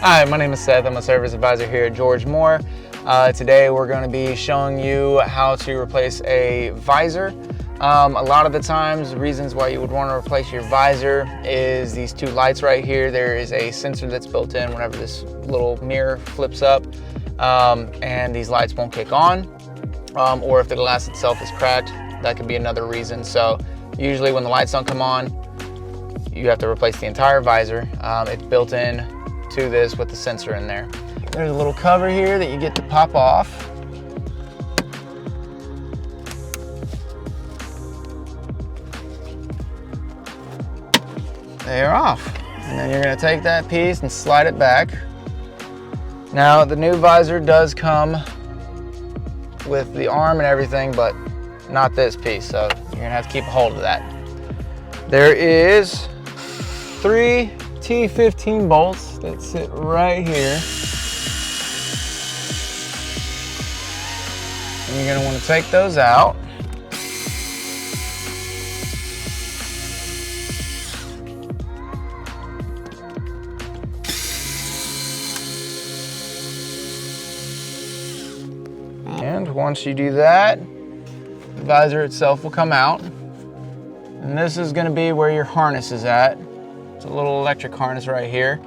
Hi, my name is Seth. I'm a service advisor here at George Moore. Today we're going to be showing you how to replace a visor. A lot of the times, reasons why you would want to replace your visor is these two lights right here. There is a sensor that's built in whenever this little mirror flips up, and these lights won't kick on. Or if the glass itself is cracked, that could be another reason. So usually when the lights don't come on, you have to replace the entire visor. It's built in to this with the sensor in there. There's a little cover here that you get to pop off. They're off. And then you're gonna take that piece and slide it back. Now the new visor does come with the arm and everything, but not this piece, so you're gonna have to keep a hold of that. There is 3 T15 bolts that sit right here. And you're gonna wanna take those out. And once you do that, the visor itself will come out. And this is gonna be where your harness is at. It's a little electric harness right here.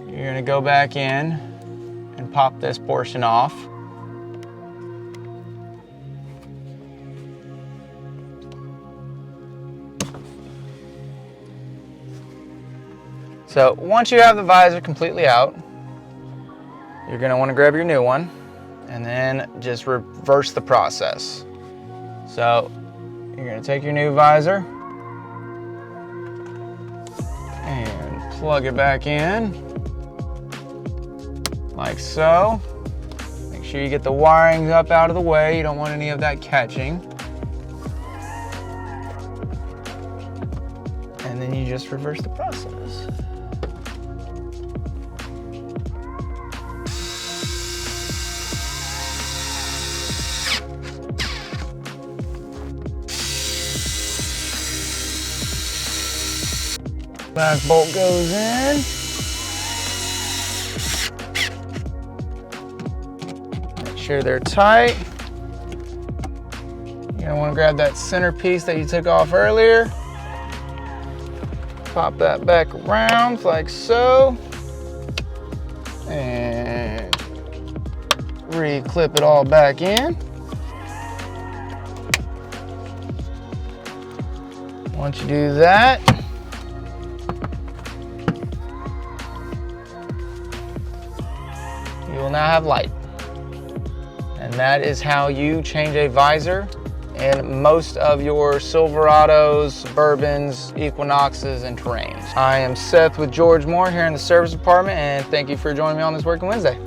You're gonna go back in and pop this portion off. So once you have the visor completely out, you're gonna wanna grab your new one and then just reverse the process. So you're gonna take your new visor and plug it back in, like so. Make sure you get the wiring up out of the way. You don't want any of that catching. And then you just reverse the process. Back bolt goes in. Make sure they're tight. You're gonna wanna grab that center piece that you took off earlier. Pop that back around like so. And re-clip it all back in. Once you do that, you will now have light. And that is how you change a visor in most of your Silverados, Suburbans, Equinoxes, and Terrains. I am Seth with George Moore here in the service department, and thank you for joining me on this Working Wednesday.